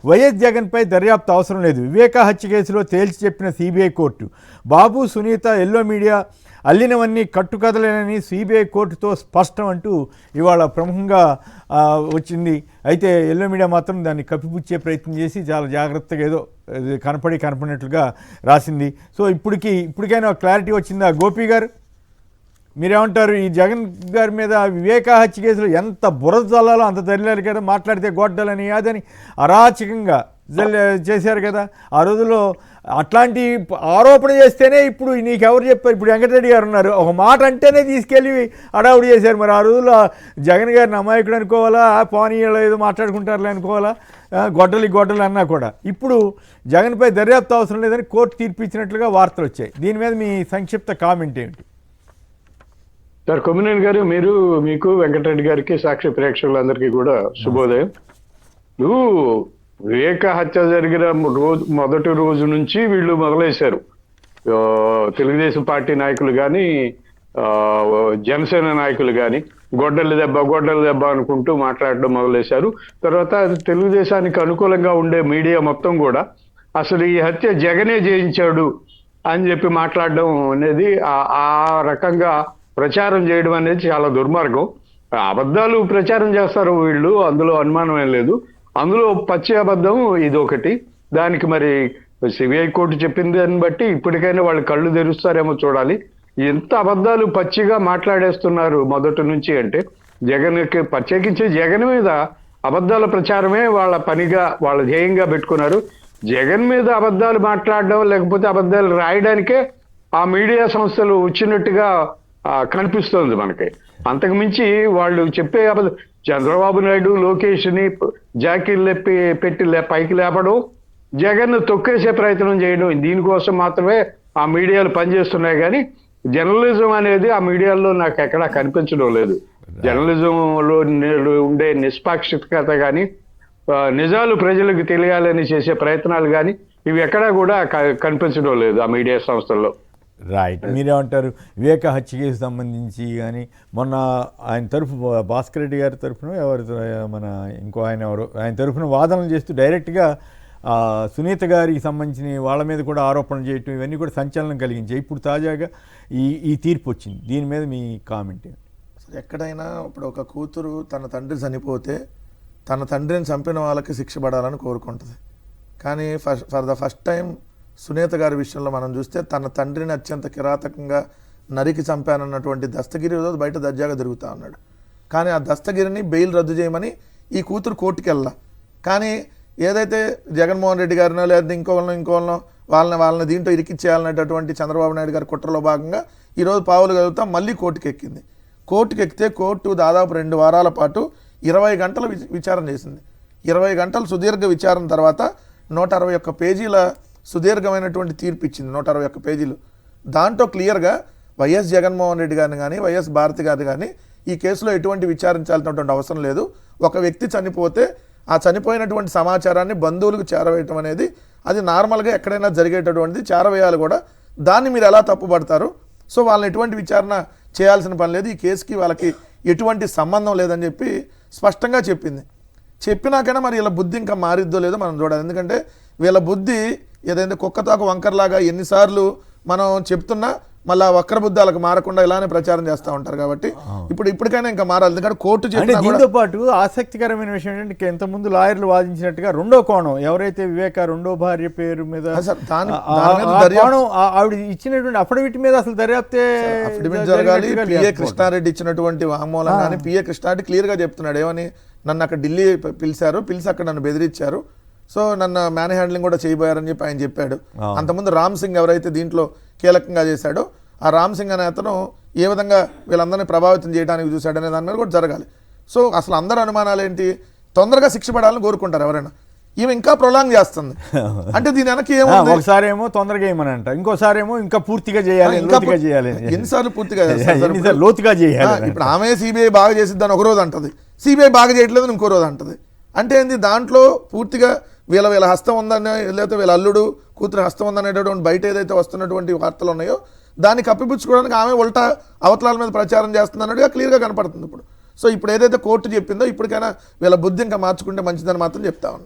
YS జగన్పై దర్యాప్తు అవసరం లేదు. వివేకా హత్య కేసులో తేల్చి చెప్పిన సిబిఐ కోర్టు. బాబు, సునీత, ఎల్లో మీడియా అల్లినవన్నీ కట్టుకథలేనని సిబిఐ కోర్టుతో స్పష్టం అంటూ ఇవాళ ప్రముఖంగా వచ్చింది. అయితే ఎల్లో మీడియా మాత్రం దాన్ని కప్పిపుచ్చే ప్రయత్నం చేసి చాలా జాగ్రత్తగా ఏదో కనపడినట్లుగా రాసింది. సో ఇప్పటికైనా క్లారిటీ వచ్చిందా గోపి గారు? మీరేమంటారు? ఈ జగన్ గారి మీద వివేకా హత్య కేసులో ఎంత బురద చల్లాలో అంత తల్లారు కదా, మాట్లాడితే గొడ్డలని అదని అరాచకంగా చేశారు కదా. ఆ రోజుల్లో అట్లాంటి ఆరోపణ చేస్తేనే ఇప్పుడు నీకెవరు చెప్పారు? ఇప్పుడు వెంకటరెడ్డి గారు ఉన్నారు, ఒక మాట అంటేనే తీసుకెళ్ళి అడావుడి చేశారు. మరి ఆ రోజుల్లో జగన్ గారిని అమాయకుడు అనుకోవాలా, పానీయాలు ఏదో మాట్లాడుకుంటారులే అనుకోవాలా, గొడ్డలు అన్నా కూడా. ఇప్పుడు జగన్పై దర్యాప్తు అవసరం లేదని కోర్టు తీర్పు ఇచ్చినట్లుగా వార్తలు వచ్చాయి. దీని మీద మీ సంక్షిప్త కామెంట్ ఏమిటి? సార్, కొమ్మినేని గారు, మీకు వెంకటరెడ్డి గారికి, సాక్షి ప్రేక్షకులందరికీ కూడా శుభోదయం. నువ్వు వివేక హత్య జరిగిన మొదటి రోజు నుంచి వీళ్ళు మొదలేశారు. తెలుగుదేశం పార్టీ నాయకులు కానీ, జనసేన నాయకులు కానీ గొడ్డల దెబ్బ అనుకుంటూ మాట్లాడడం మొదలేశారు. తర్వాత తెలుగుదేశానికి అనుకూలంగా ఉండే మీడియా మొత్తం కూడా అసలు ఈ హత్య జగనే చేయించాడు అని చెప్పి మాట్లాడడం అనేది, ఆ రకంగా ప్రచారం చేయడం అనేది చాలా దుర్మార్గం. అబద్ధాలు ప్రచారం చేస్తారు వీళ్ళు, అందులో అనుమానం ఏం లేదు. అందులో పచ్చి అబద్ధం ఇది ఒకటి. దానికి మరి సిబిఐ కోర్టు చెప్పింది దాన్ని బట్టి ఇప్పటికైనా వాళ్ళు కళ్ళు తెరుస్తారేమో చూడాలి. ఎంత అబద్ధాలు పచ్చిగా మాట్లాడేస్తున్నారు మొదటి నుంచి అంటే, జగన్కి ప్రత్యేకించి జగన్ మీద అబద్ధాల ప్రచారమే వాళ్ళ పనిగా, వాళ్ళ ధ్యేయంగా పెట్టుకున్నారు. జగన్ మీద అబద్ధాలు మాట్లాడడం లేకపోతే అబద్ధాలు రాయడానికే ఆ మీడియా సంస్థలు వచ్చినట్టుగా కనిపిస్తోంది మనకి. అంతకు మించి వాళ్ళు చెప్పే చంద్రబాబు నాయుడు, లోకేష్ని జాకీలు పెట్టి పైకి లేపడం, జగన్ తొక్కేసే ప్రయత్నం చేయడం, దీనికోసం మాత్రమే ఆ మీడియాలు పనిచేస్తున్నాయి. కానీ జర్నలిజం అనేది ఆ మీడియాలో నాకు ఎక్కడా కనిపించడం లేదు. జర్నలిజంలో ఉండే నిష్పాక్షికత కానీ, నిజాలు ప్రజలకు తెలియాలని చేసే ప్రయత్నాలు కానీ ఇవి ఎక్కడా కూడా కనిపించడం లేదు ఆ మీడియా సంస్థల్లో. రైట్. మీరేమంటారు? వివేక హత్య కేసు సంబంధించి కానీ మొన్న ఆయన తరఫు భాస్కర్ రెడ్డి గారి తరఫున ఆయన తరఫున వాదనలు చేస్తూ డైరెక్ట్గా సునీత గారికి సంబంధించిన వాళ్ళ మీద కూడా ఆరోపణలు చేయటం, ఇవన్నీ కూడా సంచలనం కలిగించాయి. ఇప్పుడు తాజాగా ఈ తీర్పు వచ్చింది. దీని మీద మీ కామెంట్ ఏంటి? ఎక్కడైనా ఇప్పుడు ఒక కూతురు తన తండ్రి చనిపోతే తన తండ్రిని చంపిన వాళ్ళకి శిక్ష పడాలని కోరుకుంటుంది. కానీ for the first time Sunitha గారి విషయంలో మనం చూస్తే తన తండ్రిని అత్యంత కిరాతకంగా నరికి చంపానన్నటువంటి దస్తగిరి రోజు బయట దర్జాగా తిరుగుతూ ఉన్నాడు. కానీ ఆ దస్తగిరిని బెయిల్ రద్దు చేయమని ఈ కూతురు కోర్టుకి వెళ్ళా. కానీ ఏదైతే జగన్మోహన్ రెడ్డి గారినో లేదా ఇంకోళ్ళనో వాళ్ళని దీంట్లో ఇరికిచ్చేయాలనేటటువంటి చంద్రబాబు నాయుడు గారి కుట్రలో భాగంగా ఈరోజు పావులు కలుగుతా మళ్ళీ కోర్టుకు ఎక్కింది. కోర్టుకు ఎక్కితే కోర్టు దాదాపు 2 వారాల పాటు 20 గంటల విచారణ చేసింది. 20 గంటల సుదీర్ఘ విచారణ తర్వాత 161 పేజీల సుదీర్ఘమైనటువంటి తీర్పు ఇచ్చింది. 161 పేజీలు. దాంట్లో క్లియర్గా వైఎస్ జగన్మోహన్ రెడ్డి గారిని కానీ, వైఎస్ భారతి గారిని కానీ ఈ కేసులో ఎటువంటి విచారించాల్సినటువంటి అవసరం లేదు. ఒక వ్యక్తి చనిపోతే ఆ చనిపోయినటువంటి సమాచారాన్ని బంధువులకు చేరవేయటం అనేది అది నార్మల్గా ఎక్కడైనా జరిగేటటువంటిది, చేరవేయాలి కూడా. దాన్ని మీరు ఎలా తప్పుపడతారు? సో వాళ్ళని ఎటువంటి విచారణ చేయాల్సిన పని లేదు, ఈ కేసుకి వాళ్ళకి ఎటువంటి సంబంధం లేదని చెప్పి స్పష్టంగా చెప్పింది. చెప్పినాకైనా మరి వీళ్ళ బుద్ధి ఇంకా మారిద్దో లేదో మనం చూడాలి. ఎందుకంటే వీళ్ళ బుద్ధి ఏదైతే కుక్కతోక వంకరలాగా ఎన్నిసార్లు మనం చెప్తున్నా మళ్ళీ వక్ర బుద్ధాలకు మారకుండా ఇలానే ప్రచారం చేస్తూ ఉంటారు. కాబట్టి ఇప్పటికైనా ఇంకా మారాలి. ఎందుకంటే కోర్టు దీంతో పాటు ఆసక్తికరమైన విషయం ఏంటంటే, ఇంతకుముందు లాయర్లు వాదించినట్టుగా రెండో కోణం, ఎవరైతే వివేక రెండో భార్య పేరు మీద ఆవిడ ఇచ్చినటువంటి అఫిడవిట్ మీద అసలు అఫిడవిట్ జరగాలి. పిఏ కృష్ణారెడ్డి ఇచ్చినటువంటి వాంగ్మూలం కానీ పిఏ కృష్ణారెడ్డి క్లియర్గా చెప్తున్నాడు ఏమని, నన్ను అక్కడ ఢిల్లీ పిలిచి అక్కడ నన్ను బెదిరించారు, సో నన్ను మ్యాన్ హ్యాండ్లింగ్ కూడా చేయబోయారని చెప్పి ఆయన చెప్పాడు. అంతకుముందు రామ్ సింగ్ ఎవరైతే దీంట్లో కీలకంగా చేశాడో ఆ రామ్ సింగ్ అనే అతను ఏ విధంగా వీళ్ళందరినీ ప్రభావితం చేయడానికి చూశాడనే దాని మీద కూడా జరగాలి. సో అసలు అందరూ అనుమానాలు ఏంటి, తొందరగా శిక్ష పడాలని కోరుకుంటారు ఎవరైనా. ఈమె ఇంకా ప్రొలాంగ్ చేస్తుంది అంటే దీని వెనక ఏమో, ఒకసారి ఏమో తొందరగా ఏమనంట, ఇంకోసారి ఏమో ఇంకా పూర్తిగా చేయాలి. ఎన్నిసార్లు పూర్తిగా లోతుగా చేయాలి. ఇప్పుడు ఆమె సిబిఐ బాగా చేసిద్దని ఒక రోజు అంటది, సిబిఐ బాగా చేయట్లేదు ఇంకో రోజు అంటది. అంటే ఏంది, దాంట్లో పూర్తిగా వీళ్ళ హస్తం ఉందని, లేకపోతే వీళ్ళ అల్లుడు కూతురు హస్తం ఉందనేటటువంటి బయట ఏదైతే వస్తున్నటువంటి వార్తలు ఉన్నాయో దాన్ని కప్పిపుచ్చుకోవడానికి ఆమె ఉల్టా అవతలాల మీద ప్రచారం చేస్తుంది అన్నట్టుగా క్లియర్గా కనపడుతుంది ఇప్పుడు. సో ఇప్పుడు ఏదైతే కోర్టు చెప్పిందో ఇప్పటికైనా వీళ్ళ బుద్ధి ఇంకా మార్చుకుంటే మంచిదని మాత్రం చెప్తా ఉన్నా.